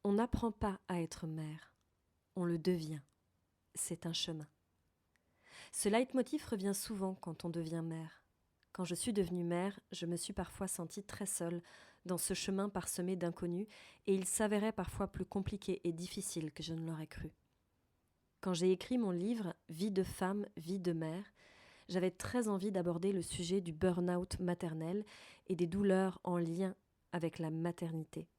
On n'apprend pas à être mère, on le devient. C'est un chemin. Ce leitmotiv revient souvent quand on devient mère. Quand je suis devenue mère, je me suis parfois sentie très seule dans ce chemin parsemé d'inconnus et il s'avérait parfois plus compliqué et difficile que je ne l'aurais cru. Quand j'ai écrit mon livre Vie de femme, vie de mère, j'avais très envie d'aborder le sujet du burn-out maternel et des douleurs en lien avec la maternité.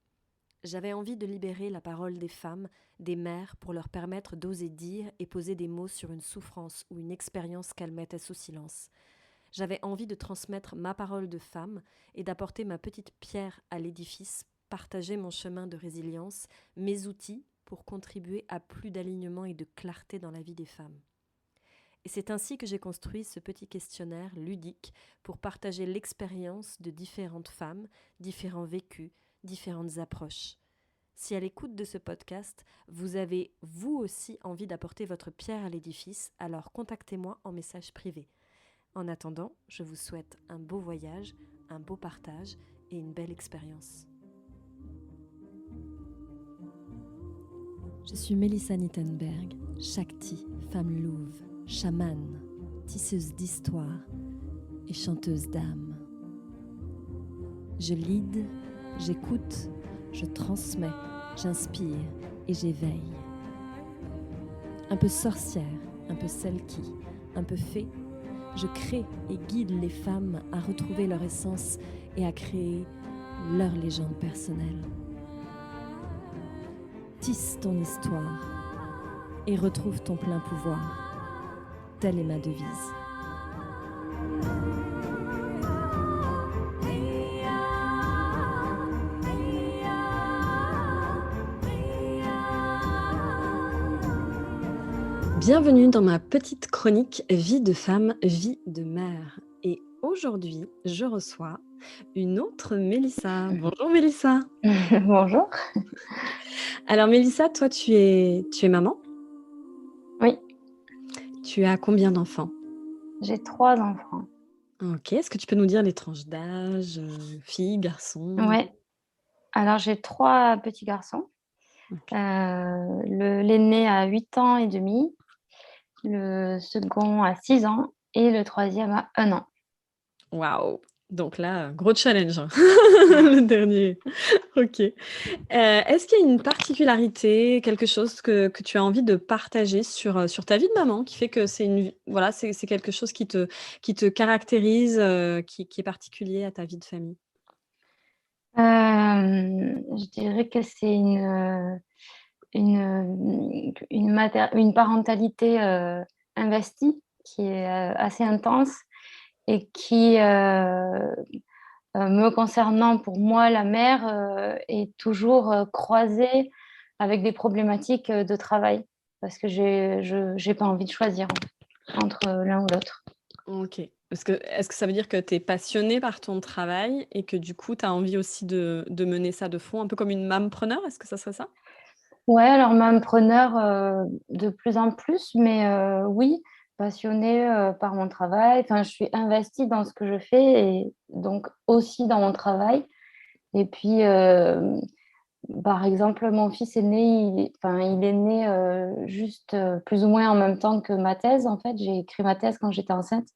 J'avais envie de libérer la parole des femmes, des mères, pour leur permettre d'oser dire et poser des mots sur une souffrance ou une expérience qu'elles mettaient sous silence. J'avais envie de transmettre ma parole de femme et d'apporter ma petite pierre à l'édifice, partager mon chemin de résilience, mes outils pour contribuer à plus d'alignement et de clarté dans la vie des femmes. Et c'est ainsi que j'ai construit ce petit questionnaire ludique pour partager l'expérience de différentes femmes, différents vécus, différentes approches. Si à l'écoute de ce podcast, vous avez vous aussi envie d'apporter votre pierre à l'édifice, alors contactez-moi en message privé. En attendant, je vous souhaite un beau voyage, un beau partage et une belle expérience. Je suis Mélissa Nittenberg, Shakti, femme louve, chamane, tisseuse d'histoire et chanteuse d'âme. Je lead, j'écoute, je transmets, j'inspire et j'éveille. Un peu sorcière, un peu celle qui, un peu fée, je crée et guide les femmes à retrouver leur essence et à créer leur légende personnelle. Tisse ton histoire et retrouve ton plein pouvoir. Telle est ma devise. Bienvenue dans ma petite chronique Vie de femme, vie de mère. Et aujourd'hui, je reçois une autre Mélissa. Bonjour Mélissa. Bonjour. Alors Mélissa, toi tu es maman. Oui, Tu as combien d'enfants? j'ai 3 enfants. Ok, est-ce que tu peux nous dire les tranches d'âge, filles, garçons? Ouais. Alors j'ai 3 petits garçons. Ok. L'aîné a 8 ans et demi, le second a 6 ans et le troisième a 1 an. Waouh! Donc là, gros challenge, hein. Le dernier. Ok. Est-ce qu'il y a une particularité, quelque chose que tu as envie de partager sur ta vie de maman qui fait que voilà, c'est quelque chose qui te caractérise, qui est particulier à ta vie de famille? Je dirais que c'est une parentalité investie qui est assez intense et qui, me concernant, pour moi, la mère est toujours croisée avec des problématiques de travail parce que j'ai pas envie de choisir entre l'un ou l'autre. OK. Est-ce que ça veut dire que tu es passionnée par ton travail et que du coup, tu as envie aussi de mener ça de front, un peu comme une mammepreneur? Est-ce que ça serait ça? Ouais, alors mammepreneur de plus en plus, mais oui, passionnée par mon travail. Enfin, je suis investie dans ce que je fais et donc aussi dans mon travail. Et puis, par exemple, mon fils est né, il est né juste plus ou moins en même temps que ma thèse. En fait, j'ai écrit ma thèse quand j'étais enceinte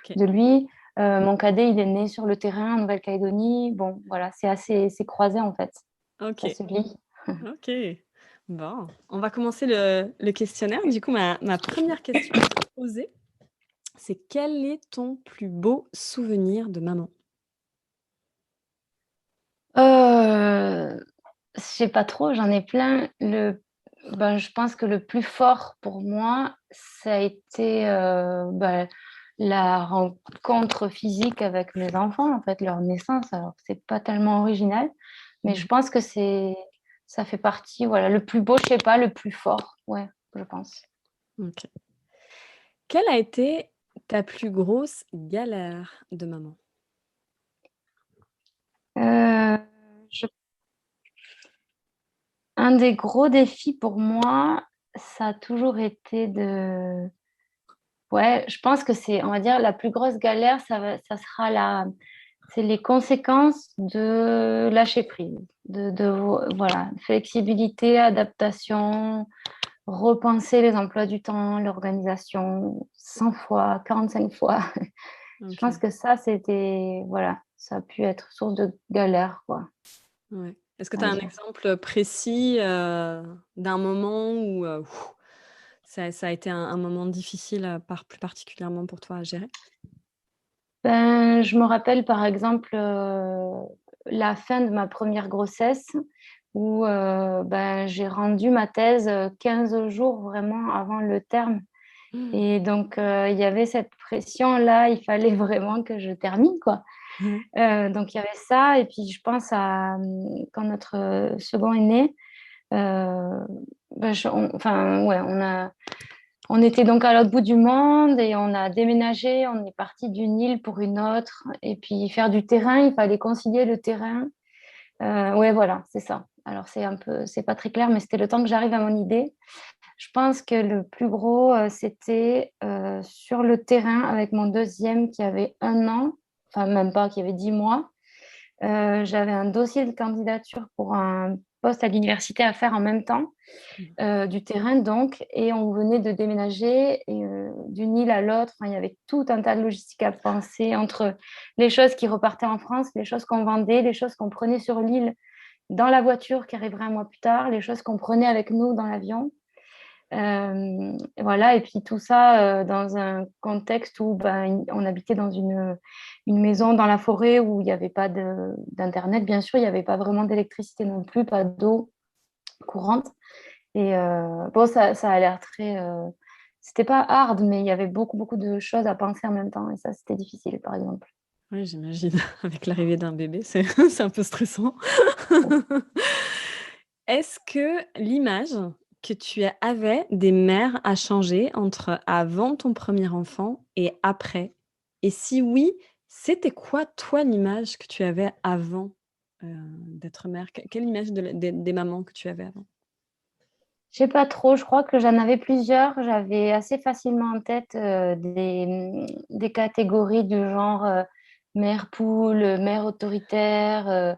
OK. de lui. Mon cadet, il est né sur le terrain en Nouvelle-Calédonie. Bon, voilà, c'est croisé en fait. Ça OK. se lit. OK. Bon, on va commencer le questionnaire. Du coup, ma première question à te poser, c'est quel est ton plus beau souvenir de maman? Je sais pas trop, j'en ai plein. Je pense que le plus fort pour moi, ça a été la rencontre physique avec mes enfants, en fait, leur naissance. Alors, c'est pas tellement original, mais je Mmh. pense que ça fait partie, voilà, le plus beau, je sais pas, le plus fort, ouais, je pense. OK. Quelle a été ta plus grosse galère de maman? Euh, je- un des gros défis pour moi, ça a toujours été ouais, je pense que c'est, on va dire, la plus grosse galère, ça sera c'est les conséquences de lâcher prise, voilà, flexibilité, adaptation, repenser les emplois du temps, l'organisation 100 fois, 45 fois. Je pense Ok. que ça, c'était, voilà, ça a pu être source de galère, quoi, Ouais. Est-ce que tu on as va un dire. exemple précis d'un moment où ça a été un moment difficile, plus particulièrement pour toi à gérer? Ben, je me rappelle par exemple la fin de ma première grossesse où ben, j'ai rendu ma thèse 15 jours vraiment avant le terme. Mmh. Et donc, il y avait cette pression-là, il fallait vraiment que je termine, quoi. Ouais. Donc, il y avait ça. Et puis, je pense à quand notre second est né, ben, enfin, ouais, on était donc à l'autre bout du monde et on a déménagé, on est parti d'une île pour une autre. Et puis, faire du terrain, il fallait concilier le terrain. Ouais, voilà, c'est ça. Alors, c'est pas très clair, mais c'était le temps que j'arrive à mon idée. Je pense que le plus gros, c'était sur le terrain avec mon deuxième qui avait 1 an, enfin même pas, qui avait 10 mois. J'avais un dossier de candidature pour un poste à l'université à faire en même temps, Mmh. du terrain donc, et on venait de déménager et, d'une île à l'autre. Enfin, il y avait tout un tas de logistique à penser entre les choses qui repartaient en France, les choses qu'on vendait, les choses qu'on prenait sur l'île dans la voiture qui arriverait un mois plus tard, les choses qu'on prenait avec nous dans l'avion. Voilà, et puis tout ça dans un contexte où ben, on habitait dans une maison dans la forêt où il n'y avait pas d'internet, bien sûr, il n'y avait pas vraiment d'électricité non plus, pas d'eau courante. Et bon, ça a l'air très. C'était pas hard, mais il y avait beaucoup, beaucoup de choses à penser en même temps, et ça, c'était difficile, par exemple. Oui, j'imagine. Avec l'arrivée d'un bébé, c'est c'est un peu stressant. Est-ce que l'image que tu avais des mères a changé entre avant ton premier enfant et après? Et si oui, c'était quoi, toi, l'image que tu avais avant, d'être mère? Quelle image de la des mamans que tu avais avant? Je sais pas trop, je crois que j'en avais plusieurs. J'avais assez facilement en tête des catégories du genre mère poule, mère autoritaire,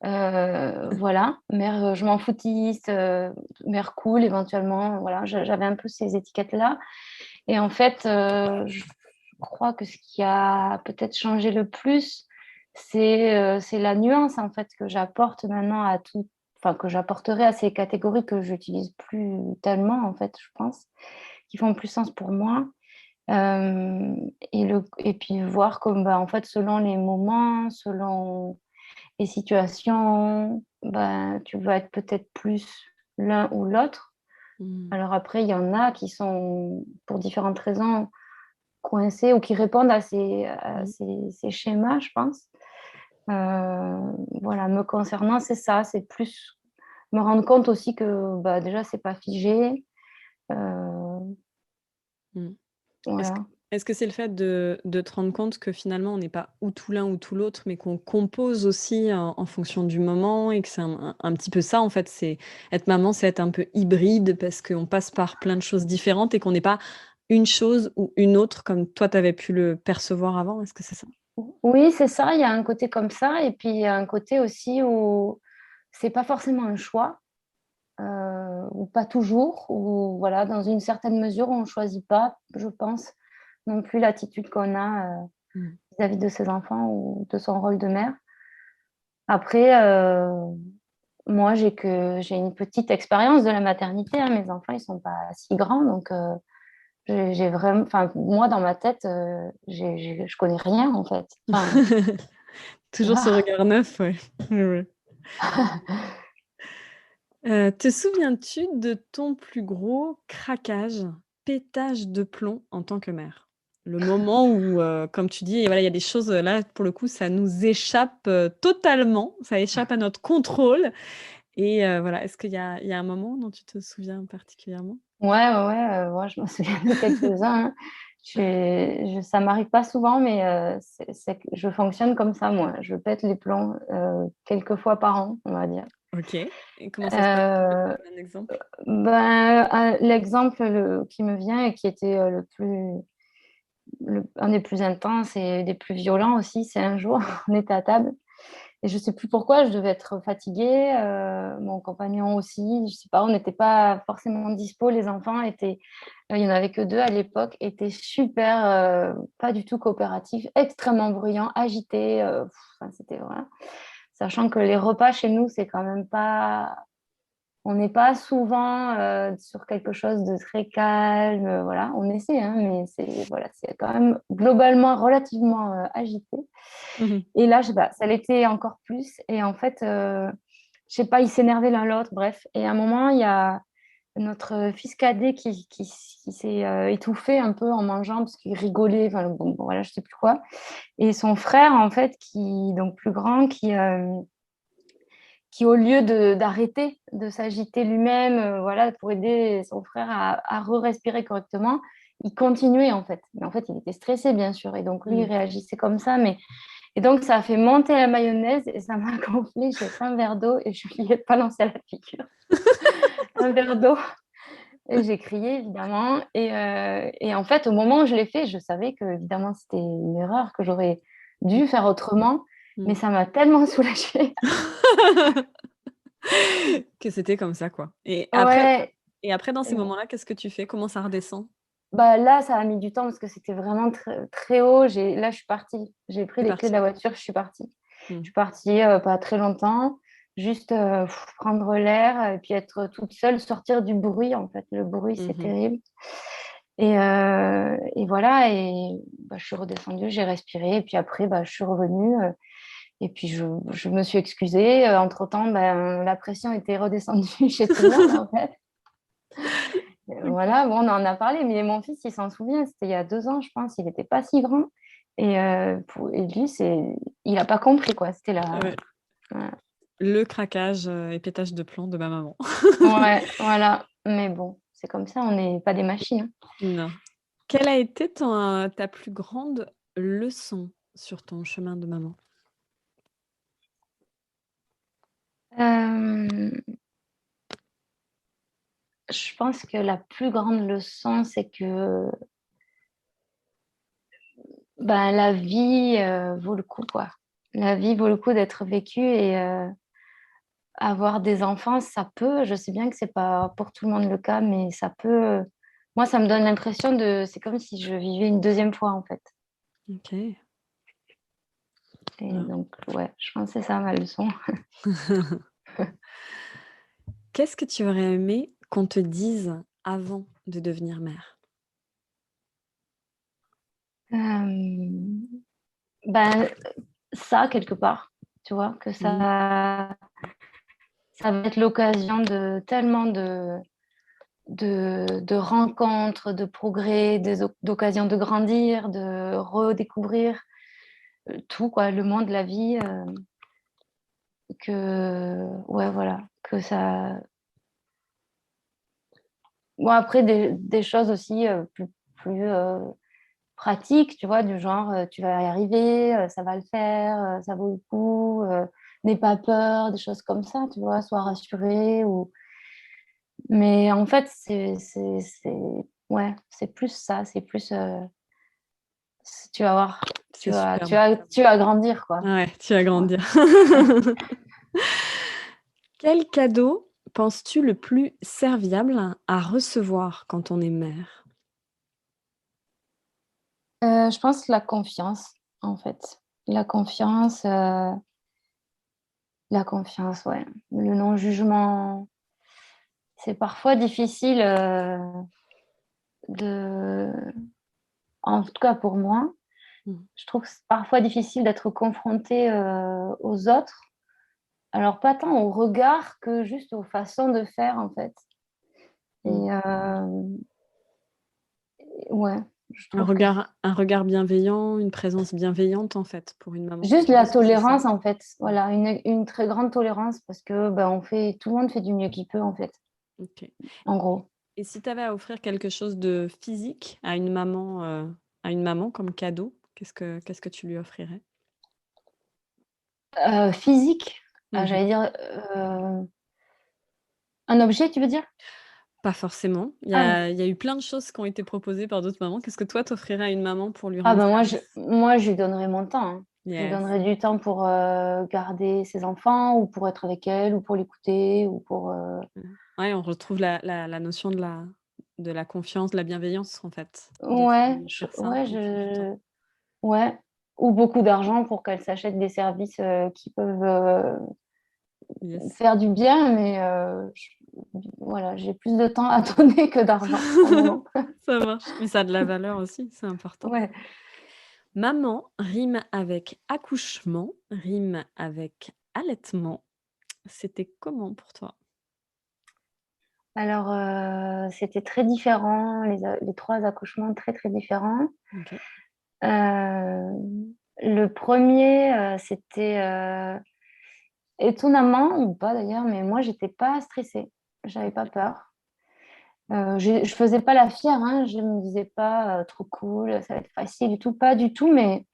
voilà, mère je m'en foutiste, mère cool éventuellement. Voilà, j'avais un peu ces étiquettes-là. Et en fait, je crois que ce qui a peut-être changé le plus, c'est la nuance en fait que j'apporte maintenant à tout, enfin que j'apporterai à ces catégories que j'utilise plus tellement en fait, je pense, qui font plus sens pour moi. Euh, et puis voir comme bah, en fait selon les moments, selon les situations, bah, tu vas être peut-être plus l'un ou l'autre. Mmh. Alors après, il y en a qui sont pour différentes raisons coincés ou qui répondent à Mmh. ces schémas, je pense. Voilà, me concernant, c'est ça, c'est plus me rendre compte aussi que bah, déjà, c'est pas figé. Euh, Mmh. Est-ce que voilà. est-ce que c'est le fait de te rendre compte que finalement on n'est pas ou tout l'un ou tout l'autre, mais qu'on compose aussi en fonction du moment et que c'est un petit peu ça en fait, c'est être maman, c'est être un peu hybride parce qu'on passe par plein de choses différentes et qu'on n'est pas une chose ou une autre comme toi tu avais pu le percevoir avant? Est-ce que c'est ça? Oui, c'est ça, il y a un côté comme ça, et puis il y a un côté aussi où c'est pas forcément un choix, ou pas toujours, ou voilà, dans une certaine mesure, on choisit pas, je pense, non plus l'attitude qu'on a Mmh. vis-à-vis de ses enfants ou de son rôle de mère. Après, moi, j'ai une petite expérience de la maternité, hein. Mes enfants, ils sont pas si grands, donc j'ai vraiment, enfin, moi, dans ma tête, je connais rien en fait. Enfin, tu Toujours ce vois. regard neuf, ouais. Ouais, ouais. Te souviens-tu de ton plus gros craquage, pétage de plomb en tant que mère? Le moment où, comme tu dis, voilà, il y a des choses, là, pour le coup, ça nous échappe, totalement, ça échappe à notre contrôle et voilà. Est-ce qu'il y a un moment dont tu te souviens particulièrement? Ouais, ouais, ouais, moi, je me souviens de quelques-uns, hein. Ça m'arrive pas souvent, mais je fonctionne comme ça, moi. Je pète les plombs quelques fois par an, on va dire. OK, et comment ça se passe? Tu peux Euh, me donner un exemple? ben, l'exemple qui me vient et qui était le plus un des plus intenses et des plus violents aussi, c'est un jour, on était à table et je sais plus pourquoi, je devais être fatiguée, mon compagnon aussi, je sais pas, on n'était pas forcément dispo, les enfants étaient, il y en avait que 2 à l'époque, étaient super, pas du tout coopératifs, extrêmement bruyants, agités, enfin, c'était voilà. Sachant que les repas chez nous, c'est quand même pas, on n'est pas souvent sur quelque chose de très calme, voilà. On essaie, hein, mais c'est voilà, c'est quand même globalement relativement agité. Mhm. Et là, je sais pas, ça l'était encore plus. Et en fait, je sais pas, ils s'énervaient l'un l'autre, bref. Et à un moment, il y a notre fils cadet qui s'est étouffé un peu en mangeant parce qu'il rigolait, enfin, bon, voilà, je sais plus quoi. Et son frère, en fait, qui donc plus grand, qui au lieu d'arrêter de s'agiter lui-même, voilà, pour aider son frère à re-respirer correctement, il continuait en fait. Mais en fait, il était stressé, bien sûr, et donc lui, il Mhm. réagissait comme ça. Mais et donc, ça a fait monter la mayonnaise et ça m'a gonflé. J'ai fait un verre d'eau et je lui ai balancé à la figure un verre d'eau. Et j'ai crié, évidemment. Et en fait, au moment où je l'ai fait, je savais que, évidemment, c'était une erreur, que j'aurais dû faire autrement. Mais Mhm. ça m'a tellement soulagée. Que c'était comme ça, quoi. Ouais. Et après, dans ces moments-là, qu'est-ce que tu fais? Comment ça redescend? Bah, là, ça a mis du temps parce que c'était vraiment très, très haut. Là, je suis partie. J'ai pris Tu es les clés de partie. la voiture, je suis partie. Je Mmh. suis partie pas très longtemps, juste prendre l'air et puis être toute seule, sortir du bruit, en fait. Le bruit, c'est Mmh. terrible. Et voilà, et bah, je suis redescendue, j'ai respiré, et puis après, bah, je suis revenue. Et puis, je me suis excusée. Entre-temps, ben, la pression était redescendue chez tout le monde, en fait. OK. Voilà, bon, on en a parlé, mais mon fils, il s'en souvient, c'était il y a 2 ans, je pense, il n'était pas si grand. Et lui, il n'a pas compris, quoi. C'était là. Ouais. Voilà. Le craquage, et pétage de plomb de ma maman. Ouais, voilà. Mais bon, c'est comme ça, on n'est pas des machines, Non. Quelle a été ta plus grande leçon sur ton chemin de maman? hein. Je pense que la plus grande leçon, c'est que ben, la vie vaut le coup, quoi. La vie vaut le coup d'être vécue et avoir des enfants, ça peut, je sais bien que c'est pas pour tout le monde le cas, mais ça peut. Moi, ça me donne l'impression c'est comme si je vivais une deuxième fois, en fait. OK. Et Ah. donc, ouais, je pense que c'est ça ma leçon. Qu'est-ce que tu aurais aimé qu'on te dise avant de devenir mère? Euh, ben, ça, quelque part, tu vois, que Mmh. ça va être l'occasion de tellement de rencontres, de progrès, d'occasions de grandir, de redécouvrir tout, quoi, le monde, la vie, ouais, voilà, que ça. Bon, après, des choses aussi plus pratiques, tu vois, du genre, tu vas y arriver, ça va le faire, ça vaut le coup, n'aie pas peur, des choses comme ça, tu vois, sois rassurée. Mais en fait, ouais, c'est plus ça, c'est plus. Tu vas voir, C'est superbe. tu vas grandir, quoi. Ouais, tu vas Ouais. grandir. Quel cadeau penses-tu le plus serviable à recevoir quand on est mère? Je pense la confiance, en fait. La confiance, euh, la confiance, ouais. Le non-jugement, c'est parfois difficile de... En tout cas pour moi, Mmh. je trouve que c'est parfois difficile d'être confronté aux autres. Alors pas tant au regard que juste aux façons de faire, en fait. Mmh. Et ouais, je trouve que Un regard bienveillant, une présence bienveillante, en fait, pour une maman. juste Tu la penses que c'est ça? tolérance, en fait. Mmh. Voilà, une très grande tolérance parce que ben, tout le monde fait du mieux qu'il peut, en fait, OK. en gros. Et si tu avais à offrir quelque chose de physique à une maman comme cadeau, qu'est-ce que tu lui offrirais? Physique, Mmh. j'allais dire un objet, tu veux dire? Pas forcément. Ah, Il y a eu plein de choses qui ont été proposées par d'autres mamans. Qu'est-ce que toi t'offrirais à une maman pour lui ah rendre ben service? moi, je lui donnerais mon temps, hein. Je lui Yes. donnerais du temps pour garder ses enfants ou pour être avec elle ou pour l'écouter ou pour... Ouais, on retrouve la notion de la confiance, de la bienveillance, en fait, de Ouais, faire ça ouais, en prendre du temps. ouais. Ou beaucoup d'argent pour qu'elle s'achète des services qui peuvent Yes. faire du bien, mais voilà, j'ai plus de temps à donner que d'argent pour le moment. Ça marche. Mais ça a de la valeur aussi, c'est important. Ouais. Maman rime avec accouchement, rime avec allaitement. C'était comment pour toi? Alors, c'était très différent, les trois accouchements très, très différents. OK. Le premier, c'était étonnamment ou pas d'ailleurs, mais moi, j'étais pas stressée. J'avais pas peur. Je faisais pas la fière, hein. Je me disais pas trop cool, ça va être facile et tout, pas du tout, mais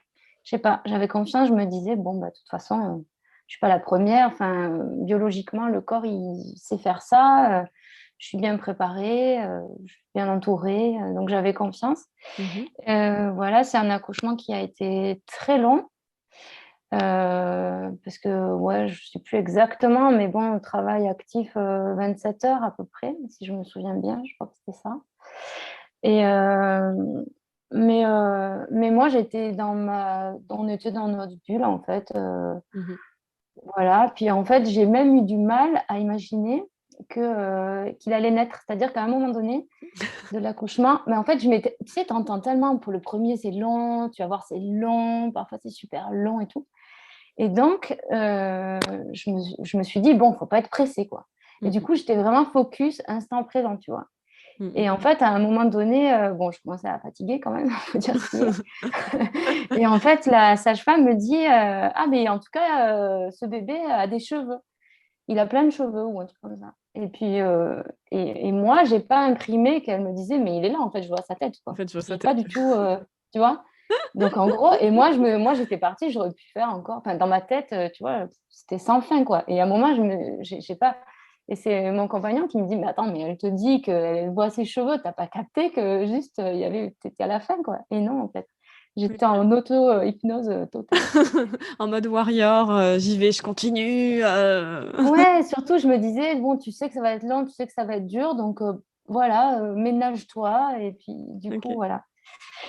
je sais pas, j'avais confiance. Je me disais, bon, bah, de toute façon, je suis pas la première. Enfin, biologiquement, le corps, il sait faire ça. Je suis bien préparée, je suis bien entourée, donc j'avais confiance. Mmh. Voilà, c'est un accouchement qui a été très long. Parce que ouais, je sais plus exactement, mais bon, travail actif 27 heures à peu près, si je me souviens bien, je crois que c'était ça. Et mais moi, on était dans notre bulle en fait. Mmh. Voilà. Puis en fait, j'ai même eu du mal à imaginer qu'il allait naître. C'est-à-dire qu'à un moment donné de l'accouchement, mais en fait, tu sais, t'entends tellement pour le premier, c'est long, tu vas voir, c'est long, parfois c'est super long et tout. Et donc, je me suis dit, bon, faut pas être pressé, quoi. Et Mmh du mh. coup, j'étais vraiment focus, instant présent, tu vois. Mmh Et en mh. fait, à un moment donné, bon, je commençais à fatiguer quand même, faut dire ce qui est. Et en fait, la sage-femme me dit, ah, mais en tout cas, ce bébé a des cheveux. Il a plein de cheveux ou un truc comme ça. Et puis, et moi, j'ai pas imprimé qu'elle me disait, mais il est là, en fait, je vois sa tête, En quoi. fait, je vois sa J'ai pas tête. du tout, tu vois. Donc en gros, et moi j'étais partie, j'aurais pu faire encore, enfin dans ma tête, tu vois, c'était sans fin quoi. Et à un moment, j'ai pas, et c'est mon compagnon qui me dit, mais attends, mais elle te dit qu'elle voit ses cheveux, t'as pas capté que juste t'étais à la fin quoi. Et non en fait, j'étais OK. en auto-hypnose totale. En mode warrior, j'y vais, je continue, Ouais, surtout je me disais, bon, tu sais que ça va être long, tu sais que ça va être dur, donc voilà, ménage-toi. Et puis du coup, OK. voilà.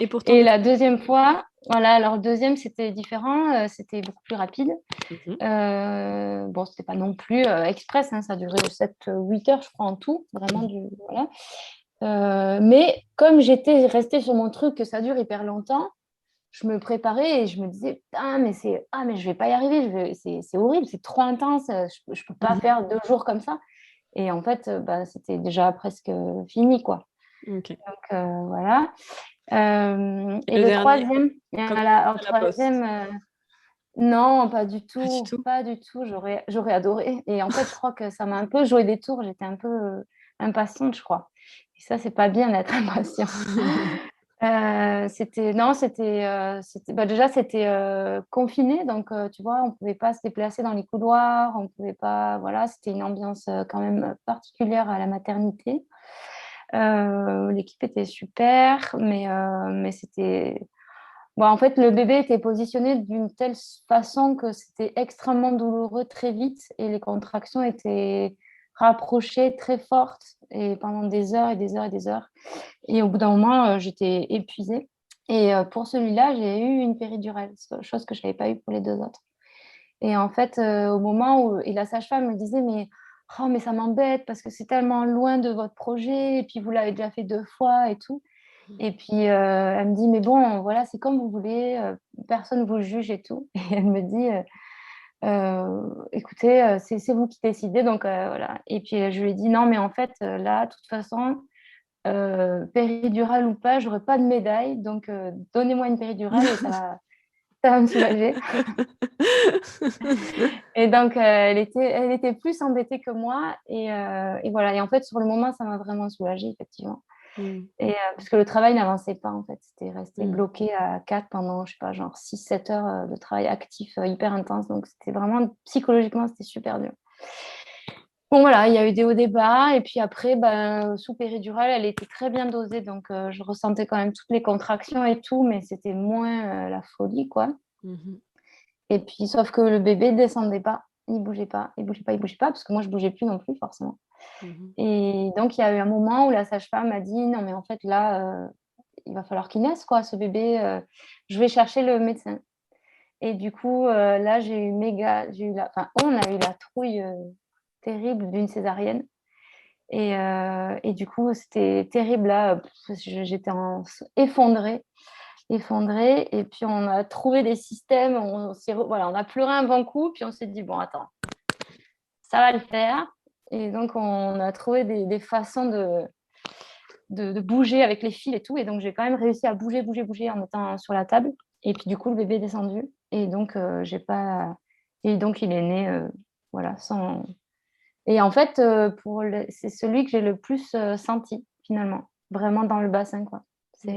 Et pour ton Et deuxième la deuxième fois, voilà, alors le deuxième, c'était différent, c'était beaucoup plus rapide. mmh. Bon, c'était pas non plus express, hein, ça a duré 7-8 heures, je crois, en tout, vraiment, Mmh. voilà. Mais comme j'étais restée sur mon truc, que ça dure hyper longtemps, je me préparais et je me disais, putain, mais je vais pas y arriver, c'est horrible, c'est trop intense, je peux pas Mmh. faire 2 jours comme ça. Et en fait, bah, c'était déjà presque fini, quoi. OK. Donc, voilà. Et Et le le dernier, troisième, comment voilà, tu le à la poste? troisième, non, pas du Pas du tout, tout? pas du tout. J'aurais adoré. Et en fait, je crois que ça m'a un peu joué des tours. J'étais un peu impatiente, je crois. Et ça, c'est pas bien d'être impatient. Non, bah, déjà, c'était confiné. Donc, tu vois, on pouvait pas se déplacer dans les couloirs. On pouvait pas, voilà, c'était une ambiance quand même particulière à la maternité. L'équipe était super, mais c'était bon, en fait, le bébé était positionné d'une telle façon que c'était extrêmement douloureux très vite et les contractions étaient rapprochées, très fortes et pendant des heures et des heures et des heures. Et au bout d'un moment, j'étais épuisée. Et pour celui-là, j'ai eu une péridurale, chose que je n'avais pas eu pour les deux autres. Et en fait, au moment où et la sage-femme me disait, mais, oh, mais ça m'embête parce que c'est tellement loin de votre projet et puis vous l'avez déjà fait 2 fois et tout. Et puis, elle me dit, mais bon, voilà, c'est comme vous voulez, personne ne vous juge et tout. Et elle me dit, écoutez, c'est vous qui décidez, donc voilà. Et puis, je lui ai dit, non, mais en fait, là, de toute façon, péridurale ou pas, j'aurai pas de médaille, donc donnez-moi une péridurale et ça va me soulager. Et donc, elle était plus embêtée que moi. Et voilà. Et en fait, sur le moment, ça m'a vraiment soulagée, effectivement. Mmh. Et parce que le travail n'avançait pas, en fait. C'était resté Mmh. bloqué à 4 pendant, je sais pas, genre 6-7 heures de travail actif hyper intense. Donc, c'était vraiment, psychologiquement, c'était super dur. Bon, voilà, il y a eu des hauts, des bas. Et puis après, ben, sous péridurale, elle était très bien dosée. Donc, je ressentais quand même toutes les contractions et tout, mais c'était moins la folie, quoi. Mhm. Et puis, sauf que le bébé descendait pas. Il bougeait pas, il bougeait pas, il bougeait pas, parce que moi, je bougeais plus non plus, forcément. Mhm. Et donc, il y a eu un moment où la sage-femme m'a dit, non, mais en fait, là, il va falloir qu'il naisse, quoi, ce bébé. Je vais chercher le médecin. Et du coup, là, enfin, on a eu la trouille terrible d'une césarienne. Et du coup, c'était terrible là. J'étais effondrée, effondrée. Et puis, on a trouvé des systèmes. Voilà, on a pleuré un bon coup. Puis, on s'est dit, bon, attends, ça va le faire. Et donc, on a trouvé des façons de bouger avec les fils et tout. Et donc, j'ai quand même réussi à bouger, bouger, bouger en étant sur la table. Et puis, du coup, le bébé est descendu. Et donc, j'ai pas. Et donc, il est né, voilà, sans. Et en fait, c'est celui que j'ai le plus senti, finalement. Vraiment dans le bassin, quoi. Ok.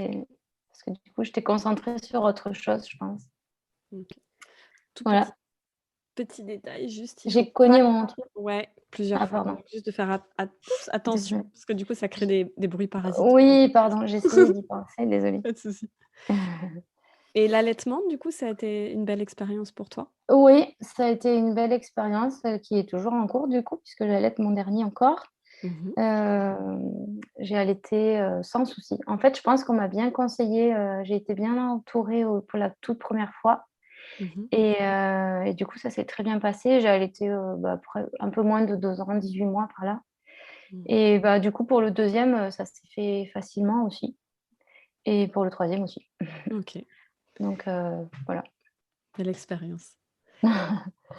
Parce que du coup, j'étais concentrée sur autre chose, je pense. Ok. Tout petit, Voilà. petit détail, juste, il faut J'ai pas. cogné mon truc. Ouais, plusieurs Ah, fois. pardon. Donc, juste de faire oups, attention, Désolée. parce que du coup, ça crée des bruits parasites. Oui, pardon, j'ai essayé d'y penser, désolée. Pas de souci. Et l'allaitement, du coup, ça a été une belle expérience pour toi? Oui, ça a été une belle expérience qui est toujours en cours, du coup, puisque j'allaite mon dernier encore. Mhm. Euh, j'ai allaité sans souci. En fait, je pense qu'on m'a bien conseillé. J'ai été bien entourée pour la toute première fois. Mhm. Et du coup, ça s'est très bien passé. J'ai allaité un peu moins de 2 ans, 18 mois par là. Mhm. Et bah, du coup, pour le deuxième, ça s'est fait facilement aussi. Et pour le troisième aussi. Ok, Donc, voilà. belle expérience.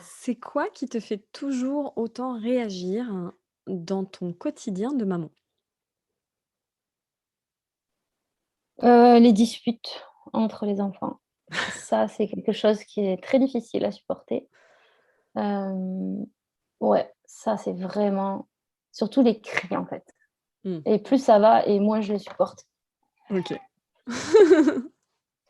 C'est quoi qui te fait toujours autant réagir dans ton quotidien de maman? Les disputes entre les enfants. Ça, c'est quelque chose qui est très difficile à supporter. Euh, ouais, ça, c'est vraiment. Surtout les cris, en fait. Mmh. Et plus ça va, et moins je les supporte. OK.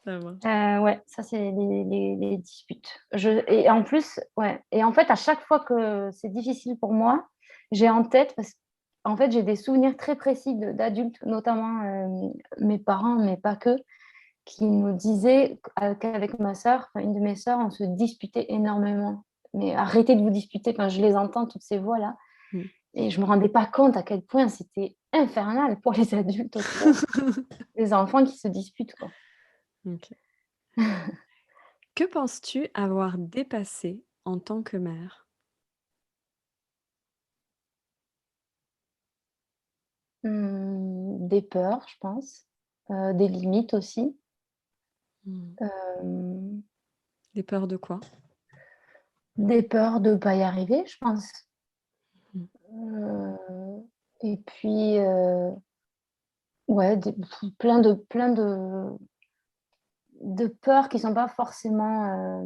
Ça marche. Ouais, ça, c'est les disputes. Et en plus, ouais. Et en fait, à chaque fois que c'est difficile pour moi, j'ai en tête, parce qu'en fait, j'ai des souvenirs très précis d'adultes, notamment mes parents, mais pas que, qui nous disaient qu'avec ma sœur, enfin, une de mes sœurs, on se disputait énormément. Mais arrêtez de vous disputer. Enfin, je les entends, toutes ces voix-là. Mmh. Et je me rendais pas compte à quel point c'était infernal pour les adultes autour. Les enfants qui se disputent, quoi. OK. Que penses-tu avoir dépassé en tant que mère? Des peurs, je pense, des limites aussi. Mmh. Euh, Des peurs de quoi? des peurs de ne pas y arriver, je pense. Mmh. Euh, et puis, ouais, plein de peurs qui ne sont pas forcément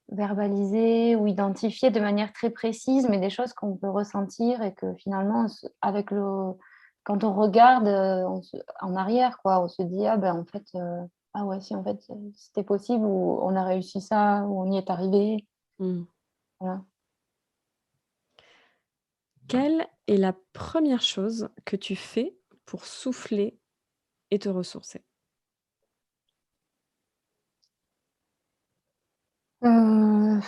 verbalisées ou identifiées de manière très précise, mais des choses qu'on peut ressentir et que finalement, quand on regarde en arrière, quoi, on se dit, ah ben en fait, ah ouais, si en fait c'était possible, ou on a réussi ça, ou on y est arrivé. Mmh. Voilà. Quelle est la première chose que tu fais pour souffler et te ressourcer? Euh,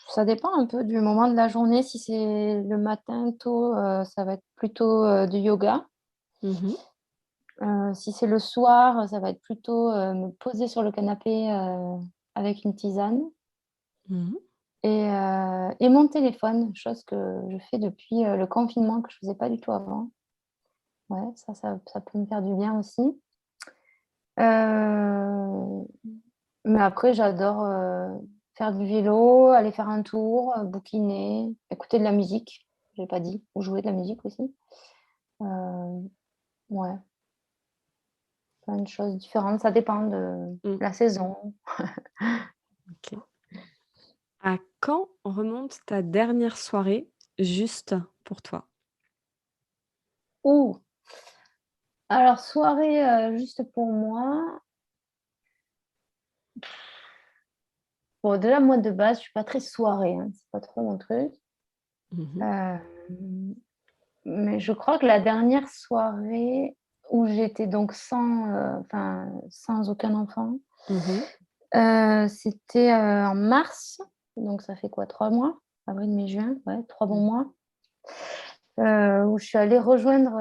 Ça dépend un peu du moment de la journée. Si c'est le matin tôt, ça va être plutôt du yoga. Mmh. Si c'est le soir, ça va être plutôt me poser sur le canapé avec une tisane Mmh. et mon téléphone, chose que je fais depuis le confinement, que je ne faisais pas du tout avant. Ouais, ça peut me faire du bien aussi. Euh, mais après, j'adore faire du vélo, aller faire un tour, bouquiner, écouter de la musique, j'ai pas dit, ou jouer de la musique aussi. Euh, ouais, plein de choses différentes. Ça dépend de Mmh. la saison. OK. À quand remonte ta dernière soirée juste pour toi? Ouh, alors soirée juste pour moi. Bon, déjà, moi de base, je suis pas très soirée, hein, c'est pas trop mon truc. Mmh. Euh, Mais je crois que la dernière soirée où j'étais donc sans aucun enfant, Mhm. c'était, en mars, donc ça fait quoi? 3 mois? Avril, mai, juin, ouais, 3 bons mois, où je suis allée rejoindre,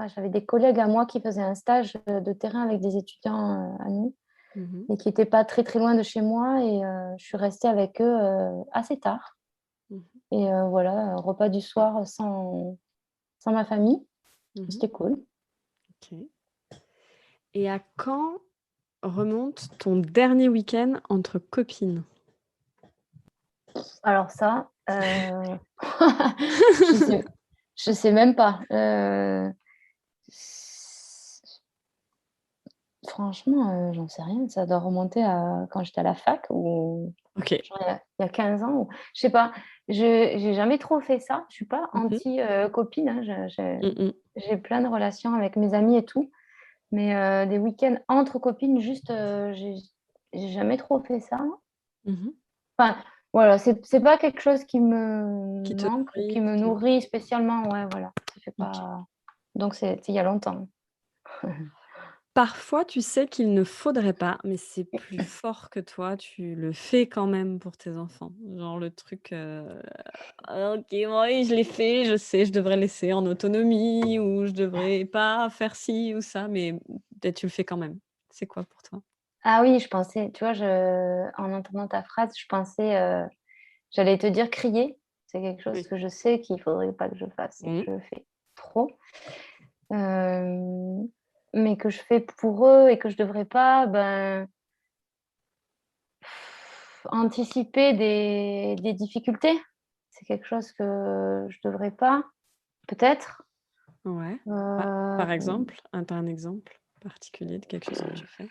j'avais des collègues à moi qui faisaient un stage, de terrain avec des étudiants, à nous Mhm. et qui étaient pas très, très loin de chez moi et je suis restée avec eux, assez tard Mhm. et voilà, un repas du soir sans ma famille. Mhm. C'était cool. Ok. Et à quand remonte ton dernier week-end entre copines? Alors ça, je sais je sais même pas, s franchement, j'en sais rien. Ça doit remonter à quand j'étais à la fac ou Ok. genre il y a 15 ans ou je sais pas. J'ai jamais trop fait ça. Je suis pas Mhm. anti, copine, hein. Mhm. J'ai plein de relations avec mes amis et tout, mais des week-ends entre copines juste, j'ai jamais trop fait ça. Mhm. Enfin, voilà, c'est pas quelque chose qui me Qui te manque ou nourrit, qui me nourrit spécialement, ouais, voilà. Ça fait Ok. pas donc c'est il y a longtemps. Parfois, tu sais qu'il ne faudrait pas, mais c'est plus fort que toi, tu le fais quand même pour tes enfants. Genre le truc, «Ah OK, oui, je l'ai fait, je sais, je devrais laisser en autonomie ou je devrais pas faire ci ou ça», mais peut-être tu le fais quand même. C'est quoi pour toi? Ah oui, je pensais, tu vois, en entendant ta phrase, je pensais, j'allais te dire crier. C'est quelque chose Oui. que je sais qu'il faudrait pas que je fasse et que Mmh. je fais trop, hem, mais que je fais pour eux et que je devrais pas, ben, anticiper des difficultés. C'est quelque chose que je devrais pas, peut-être. Ouais. Par Hem, exemple, tu un exemple particulier de quelque chose que tu fais?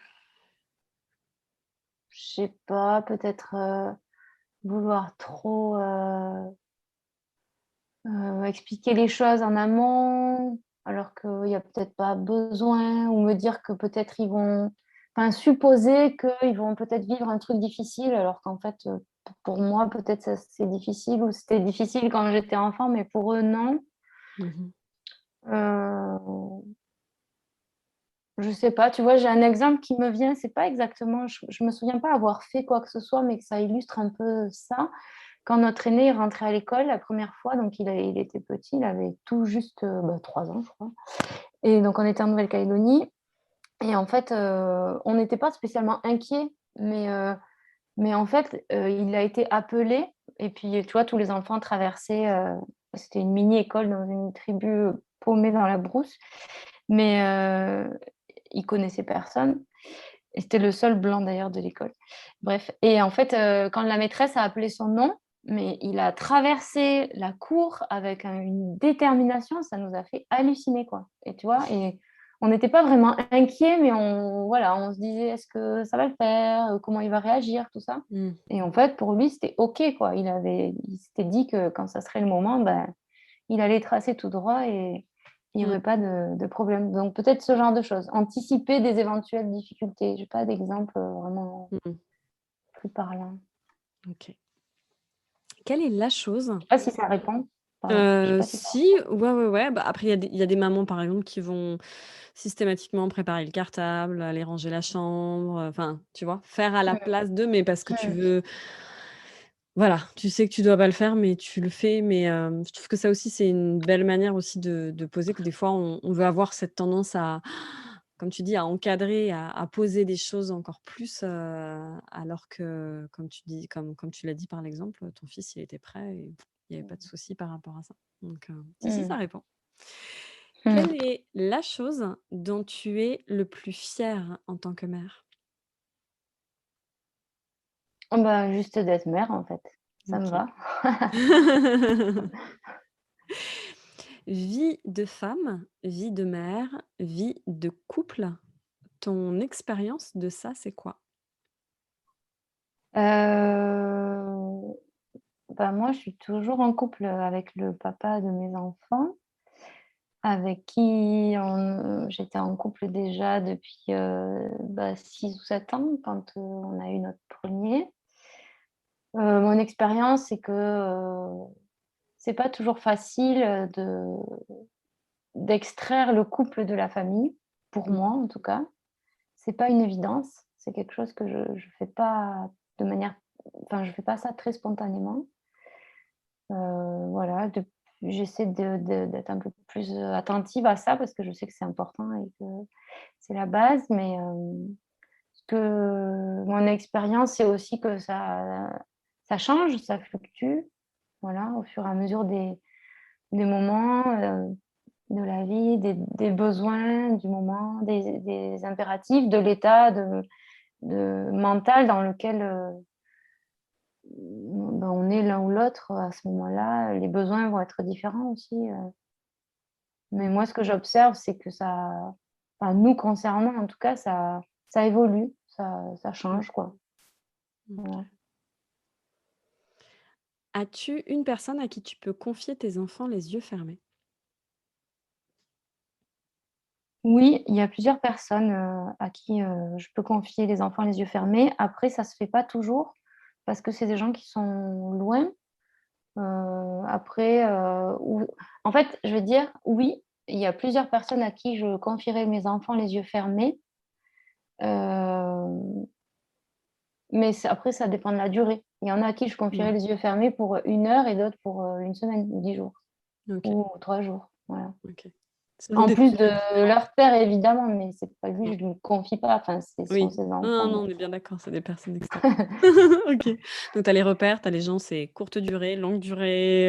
je sais pas, peut-être, vouloir trop, expliquer les choses en amont, alors qu'il y a peut-être pas besoin ou me dire que peut-être ils vont supposer qu'ils vont peut-être vivre un truc difficile alors qu'en fait, pour moi, peut-être ça c'est difficile ou c'était difficile quand j'étais enfant, mais pour eux, non. Mmh. Heu Je sais pas, tu vois, j'ai un exemple qui me vient, c'est pas exactement je me souviens pas avoir fait quoi que ce soit, mais que ça illustre un peu ça. Quand notre aîné est rentré à l'école la première fois, donc il était petit, il avait tout juste, 3 ans, je crois et donc on était en Nouvelle-Calédonie et en fait, on n'était pas spécialement inquiets, mais en fait, il a été appelé et puis, tu vois, tous les enfants traversaient, c'était une mini école dans une tribu, paumée dans la brousse, mais il connaissait personne et c'était le seul blanc d'ailleurs de l'école. Bref et en fait, quand la maîtresse a appelé son nom, mais il a traversé la cour avec une détermination, ça nous a fait halluciner, quoi et tu vois? Et on n'était pas vraiment inquiets, mais on se disait: «Est-ce que ça va le faire? Comment il va réagir?» tout ça Mmh. et en fait, pour lui, c'était OK, quoi. Il s'était dit que quand ça serait le moment, ben, il allait tracer tout droit et il y Mmh. aurait pas de problème. Donc peut-être ce genre de choses, anticiper des éventuelles difficultés. J'ai pas d'exemple, vraiment Mmh. plus parlant. OK. Quelle est la chose. Je sais pas si ça répond? Pardon, je sais pas si ça Si, ouais, ouais, ouais, bah, après il y a des mamans, par exemple, qui vont systématiquement préparer le cartable, aller ranger la chambre, enfin, tu vois? Faire à la mmh, place d'eux, mais parce que tu mmh, veux voilà, tu sais que tu dois pas le faire, mais tu le fais, mais je trouve que ça aussi, c'est une belle manière aussi de poser que des fois on veut avoir cette tendance à, comme tu dis, à encadrer, à poser des choses encore plus, alors que comme tu dis comme tu l'as dit par l'exemple, ton fils, il était prêt et il y avait pas de souci par rapport à ça. Donc si, si, ça mmh, répond. mmh. Quelle est la chose dont tu es le plus fière en tant que mère? Oh bah, juste d'être mère, en fait, ça me OK. va. Vie de femme, vie de mère, vie de couple, ton expérience de ça, c'est quoi? Heu, Bah, moi, je suis toujours en couple, avec le papa de mes enfants, avec qui j'étais en couple déjà depuis, 6 ou 7 ans quand, on a eu notre premier. Mon expérience, c'est pas toujours facile d'extraire le couple de la famille, pour moi en tout cas. C'est pas une évidence, c'est quelque chose que je fais pas de manière enfin, je fais pas ça très spontanément. Voilà, j'essaie d'être un peu plus, attentive à ça parce que je sais que c'est important et que c'est la base, mais ce que mon expérience, c'est aussi que ça change, ça fluctue, voilà, au fur et à mesure des moments, de la vie, des besoins du moment, des impératifs, de l'état de mental dans lequel, ben, on est l'un ou l'autre à ce moment-là. Les besoins vont être différents aussi, mais moi, ce que j'observe, c'est que ça enfin, nous concernant, en tout cas, ça évolue, ça Mmh. change, quoi. OK. Voilà. As-tu une personne à qui tu peux confier tes enfants les yeux fermés? Oui, il y a plusieurs personnes, à qui, je peux confier les enfants les yeux fermés. Après, ça se fait pas toujours parce que c'est des gens qui sont loin. Après, ou en fait, je veux dire, oui, il y a plusieurs personnes à qui je confierai mes enfants les yeux fermés, hem, mais après ça dépend de la durée. Il y en a à qui je confierai Ouais, les yeux fermés pour, 1 heure et d'autres pour, 1 semaine ou 10 jours OK, ou 3 jours, voilà. OK. Selon En des plus de circonstances. leur père évidemment, mais c'est pas lui, Mmh. je lui confie pas, enfin, ce sont Oui. ses Non, non, enfants non, donc on est bien d'accord, c'est des personnes externes. OK. Donc tu as les repères, tu as les gens, c'est courte durée, longue durée,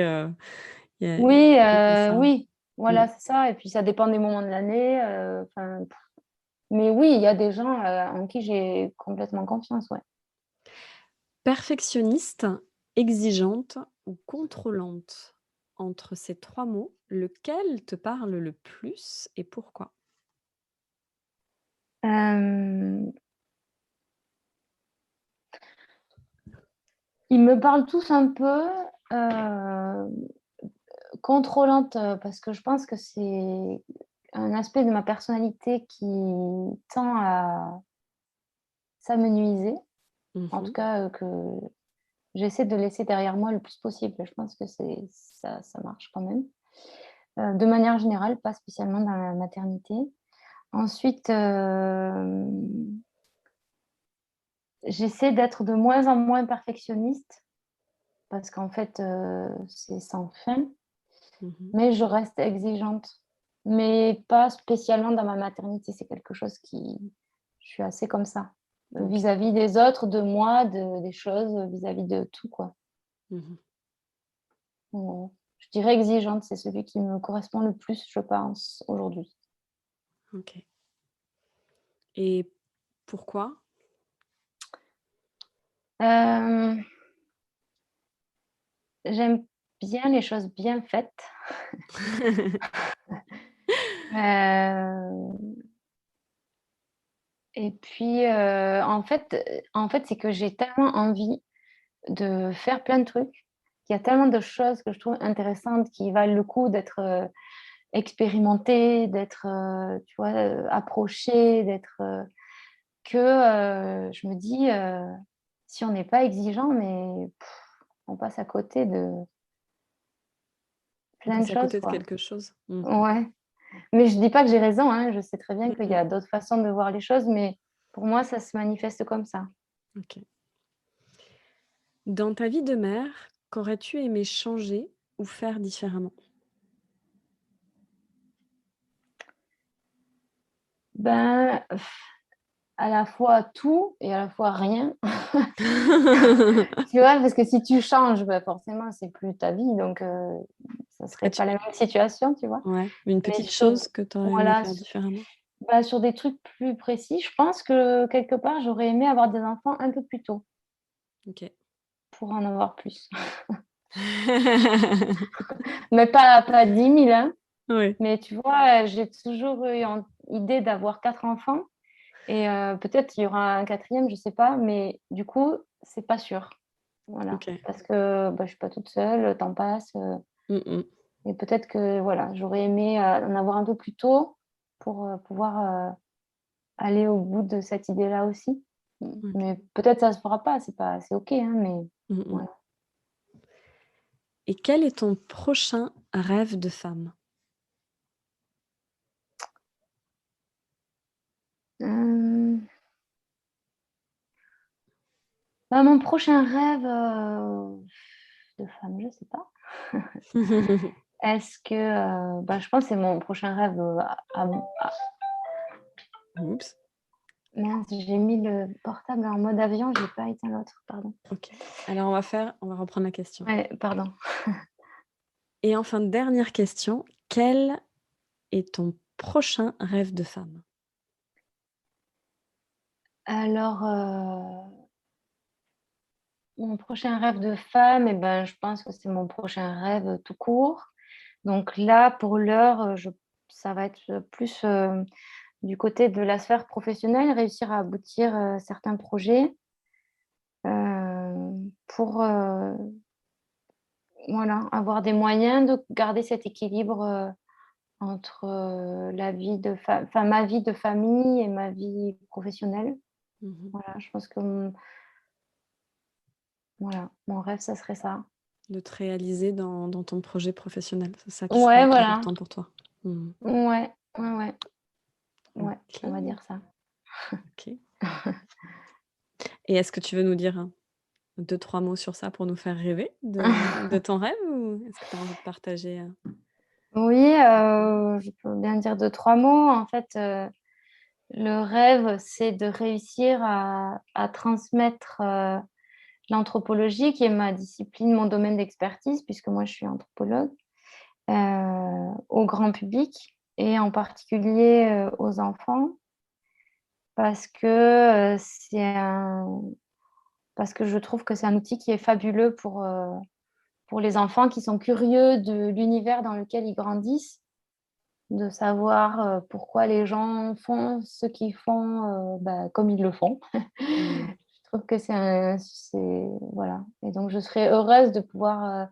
il y a oui, des trucs comme ça. oui, Mmh. voilà, c'est ça et puis ça dépend des moments de l'année, enfin, mais oui, il y a des gens, en qui j'ai complètement confiance, ouais. Perfectionniste, exigeante ou contrôlante? Entre ces 3 mots, lequel te parle le plus et pourquoi? Hem, Ils me parlent tous un peu, contrôlante, parce que je pense que c'est un aspect de ma personnalité qui tend à s'amenuiser. En tout Mmh. cas, que j'essaie de laisser derrière moi le plus possible. Je pense que ça marche quand même. De manière générale, pas spécialement dans la maternité. Ensuite, j'essaie d'être de moins en moins perfectionniste parce qu'en fait, c'est sans fin, Mmh. mais je reste exigeante. Mais pas spécialement dans ma maternité, c'est quelque chose qui je suis assez comme ça, OK. vis-à-vis des autres, de moi, des choses, vis-à-vis de tout, quoi. Mmh. Je dirais exigeante, c'est celui qui me correspond le plus, je pense, aujourd'hui. OK. Et pourquoi? Hem, J'aime bien les choses bien faites. Heu et puis, en fait, c'est que j'ai tellement envie de faire plein de trucs, qu'il y a tellement de choses que je trouve intéressantes qui valent le coup d'être, expérimentées, d'être, tu vois, approchées, je me dis, si on n'est pas exigeant, mais on passe à côté de On plein de passe à choses, côté de quoi. quelque chose? Mmh. Ouais, mais je dis pas que j'ai raison, hein, je sais très bien Mmh qu'il y mh. a d'autres façons de voir les choses, mais pour moi, ça se manifeste comme ça. OK. Dans ta vie de mère, qu'aurais-tu aimé changer ou faire différemment? Ben, à la fois tout et à la fois rien. Tu vois? Parce que si tu changes, bah, forcément, c'est plus ta vie, donc ça serait As-tu pas la même situation, tu vois? Ouais, une Mais petite chose que tu aurais aimé voilà, faire différemment? bah, sur des trucs plus précis, je pense que quelque part, j'aurais aimé avoir des enfants un peu plus tôt OK. pour en avoir plus. Mais pas 10 000, hein, Oui. mais tu vois, j'ai toujours eu en idée d'avoir 4 enfants et peut-être il y aura un quatrième, je sais pas, mais du coup, c'est pas sûr. Voilà, OK. parce que, bah, je suis pas toute seule, le temps passe, Mmh mh. et peut-être que, voilà, j'aurais aimé, en avoir un peu plus tôt pour, pouvoir, aller au bout de cette idée-là aussi. OK. Mais peut-être ça se fera pas, c'est OK, hein, mais Mmh mh. voilà. Et quel est ton prochain rêve de femme? Hem, mon prochain rêve, de femme, je sais pas. Est-ce que, je pense que c'est mon prochain rêve, Oups, mince, j'ai mis le portable en mode avion, j'ai pas éteint l'autre, pardon. OK. Alors on va reprendre la question. Ouais, pardon. Et enfin, dernière question, quel est ton prochain rêve de femme? Alors, mon prochain rêve de femme je pense que c'est mon prochain rêve, tout court. Donc là, pour l'heure, ça va être, plus, du côté de la sphère professionnelle, réussir à aboutir, certains projets, pour, voilà, avoir des moyens de garder cet équilibre, entre, la vie de ma vie de famille et ma vie professionnelle. Mmh. Voilà, je pense que mon rêve, ça serait ça. De te réaliser dans ton projet professionnel, c'est ça qui Ouais, sera voilà. important pour toi? Mmh. Ouais, ouais, ouais, ouais, on va OK, dire ça. OK. Et est-ce que tu veux nous dire 2-3 mots sur ça pour nous faire rêver de ton rêve ou est-ce que tu as envie de partager? Oui, je peux bien dire 2-3 mots. En fait, le rêve, c'est de réussir à transmettre, l'anthropologie qui est ma discipline, mon domaine d'expertise puisque moi je suis anthropologue, au grand public et en particulier, aux enfants parce que, parce que je trouve que c'est un outil qui est fabuleux pour les enfants qui sont curieux de l'univers dans lequel ils grandissent, de savoir, pourquoi les gens font ce qu'ils font, comme ils le font. Mmh. Je trouve que c'est voilà et donc je serais heureuse de pouvoir,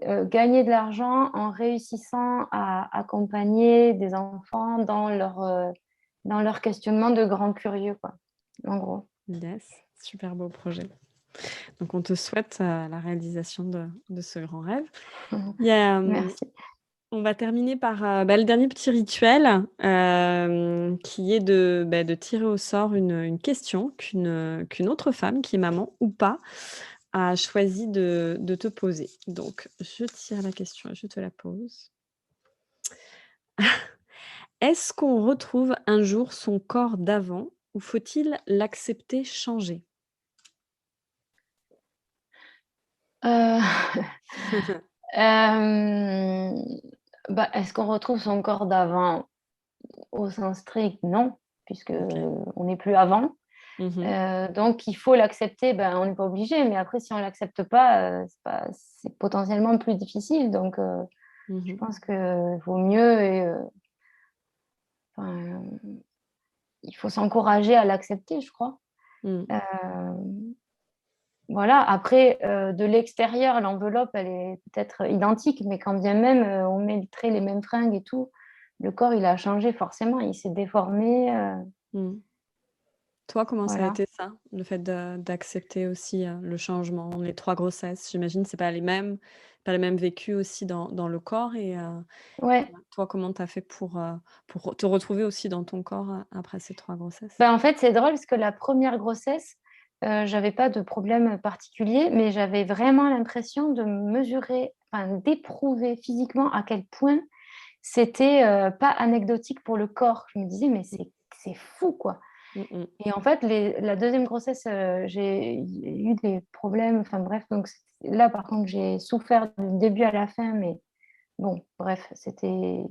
gagner de l'argent en réussissant à accompagner des enfants dans leur questionnement de grands curieux, quoi, en gros. Yes, super beau projet. Donc on te souhaite, la réalisation de ce grand rêve. Il y a, Merci. on va terminer par, le dernier petit rituel, qui est de tirer au sort une question qu'une autre femme, qui est maman ou pas, a choisi de te poser. Donc je tire la question et je te la pose. Est-ce qu'on retrouve un jour son corps d'avant ou faut-il l'accepter changer? Heu, hem, est-ce qu'on retrouve son corps d'avant? Au sens strict, non, puisque, OK. on n'est plus avant. Mmh. Donc il faut l'accepter, on n'est pas obligé, mais après si on l'accepte pas, c'est potentiellement plus difficile donc je Mmh. pense qu'il vaut mieux enfin, il faut s'encourager à l'accepter, je crois. Mmh. Hem, voilà, après, de l'extérieur, l'enveloppe, elle est peut-être identique, mais quand bien même, on mettrait les mêmes fringues et tout, le corps, il a changé forcément, il s'est déformé, Mmh. Toi, comment ça a voilà. été ça? Le fait d'accepter aussi, le changement, les 3 grossesses, j'imagine, c'est pas les mêmes vécus aussi dans le corps et Ouais. toi, comment tu as fait pour te retrouver aussi dans ton corps, après ces 3 grossesses? En fait, c'est drôle parce que la première grossesse, j'avais pas de problème particulier, mais j'avais vraiment l'impression de mesurer, enfin d'éprouver physiquement à quel point c'était, pas anecdotique pour le corps. Je me disais: «Mais c'est fou, quoi» Mmh mh. et en fait, la deuxième grossesse, j'ai eu des problèmes, enfin bref, donc là, par contre, j'ai souffert du début à la fin, mais bon, bref, c'était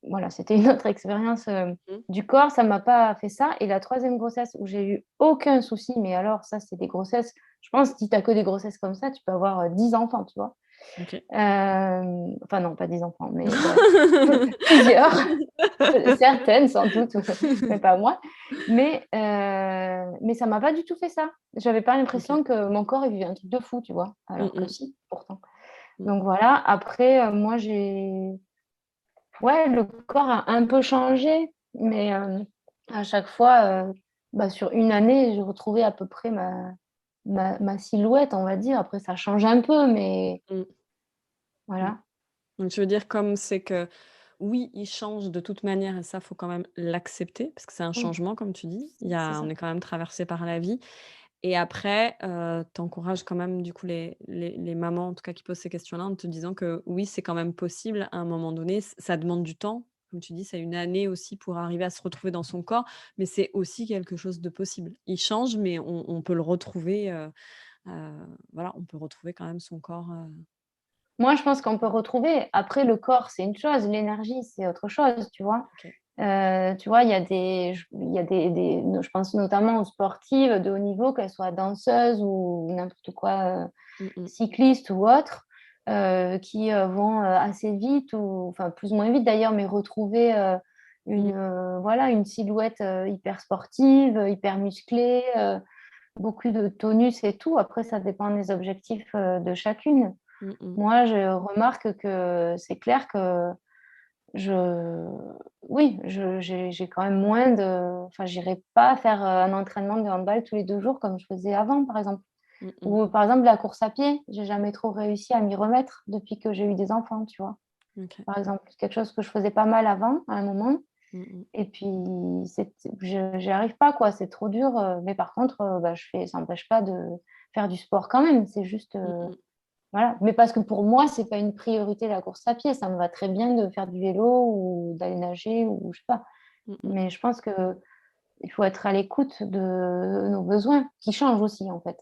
voilà, c'était une autre expérience, Mmh. du corps, ça m'a pas fait ça et la troisième grossesse où j'ai eu aucun souci, mais alors ça, c'est des grossesses je pense si tu as que des grossesses comme ça, tu peux avoir, 10 enfants, tu vois? OK. Enfin non, pas 10 enfants, mais bref, plusieurs, certaines sans doute, mais pas moi. Mais ça m'a pas du tout fait ça. J'avais pas OK. l'impression que mon corps, il vivait un truc de fou, tu vois? Mmh Alors que mh. si, pourtant. Mmh. Donc voilà, après, moi ouais, le corps a un peu changé, mais à chaque fois, sur une année, j'ai retrouvé à peu près ma silhouette, on va dire. Après ça change un peu, mais Mmh. Voilà. Donc je veux dire comme c'est que, oui, il change de toute manière et ça, faut quand même l'accepter parce que c'est un Oui, changement comme tu dis. c'est On ça. est quand même traversé par la vie et après, tu encourages quand même du coup les mamans en tout cas qui posent ces questions-là en te disant que oui, c'est quand même possible à un moment donné. Ça demande du temps. Comme tu dis, c'est une année aussi pour arriver à se retrouver dans son corps, mais c'est aussi quelque chose de possible. Il change, mais on peut le retrouver, voilà, on peut retrouver quand même son corps, Moi, je pense qu'on peut retrouver. Après, le corps, c'est une chose, l'énergie, c'est autre chose, tu vois. OK. Tu vois, il y a je pense notamment aux sportives de haut niveau, qu'elles soient danseuses ou n'importe quoi, Mmh mh. cyclistes ou autres, qui vont assez vite, ou enfin plus ou moins vite d'ailleurs, mais retrouver Mmh. voilà, une silhouette hyper sportive, hyper musclée, beaucoup de tonus et tout. Après, ça dépend des objectifs de chacune. Mmh mh. Moi, je remarque que c'est clair que je oui, j'ai quand même moins de enfin, j'irai pas faire, un entraînement de handball tous les 2 jours comme je faisais avant, par exemple. Mmh mh. Ou par exemple, la course à pied, j'ai jamais trop réussi à m'y remettre depuis que j'ai eu des enfants, tu vois? OK. Par exemple, c'est quelque chose que je faisais pas mal avant, à un moment, Mmh mh. et puis j'y arrive pas, quoi, c'est trop dur, mais par contre, bah, ça n'empêche pas de faire du sport quand même. C'est juste, Mmh mh. voilà, mais parce que pour moi, c'est pas une priorité la course à pied. Ça me va très bien de faire du vélo ou d'aller nager ou je sais pas. Mmh mh. Mais je pense qu'il faut être à l'écoute de nos besoins qui changent aussi, en fait.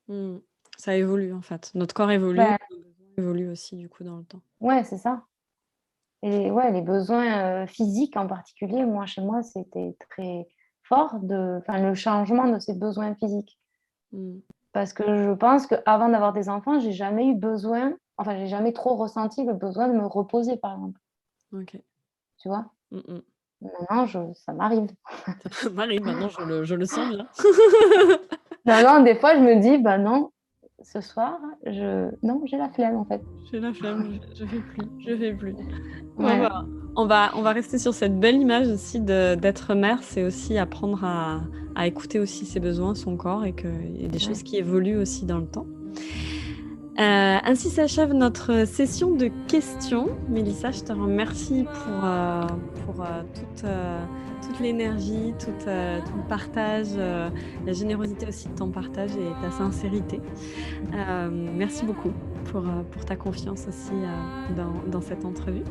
Mmh. Ça évolue en fait. Notre corps évolue, Bah, nos besoins évoluent aussi du coup dans le temps. ouais, c'est ça. Et ouais, les besoins, physiques en particulier, moi, chez moi, c'était très fort enfin, le changement de ces besoins physiques. Mmh. Parce que je pense qu'avant d'avoir des enfants, j'ai jamais eu besoin, enfin, j'ai jamais trop ressenti le besoin de me reposer, par exemple, OK. tu vois? Mmh mh. Maintenant, ça m'arrive. Ça m'arrive maintenant, je le sens bien. Non, non, des fois, je me dis: «Bah non, ce soir, non, j'ai la flemme, en fait». J'ai la flemme, je fais plus, je fais plus. Bon Ouais, bah, on va rester sur cette belle image aussi d'être mère, c'est aussi apprendre à écouter aussi ses besoins, son corps et qu'il y a des choses ouais. qui évoluent aussi dans le temps. Ainsi s'achève notre session de questions. Mélissa, je te remercie pour toute l'énergie, tout le partage, la générosité aussi de ton partage et ta sincérité. Merci beaucoup pour ta confiance aussi dans cette entrevue.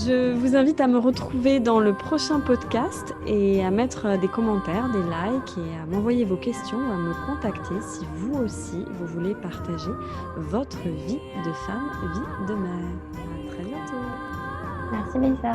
Je vous invite à me retrouver dans le prochain podcast et à mettre des commentaires, des likes et à m'envoyer vos questions ou à me contacter si vous aussi vous voulez partager votre vie de femme, vie de mère. À très bientôt. Merci, Mélissa.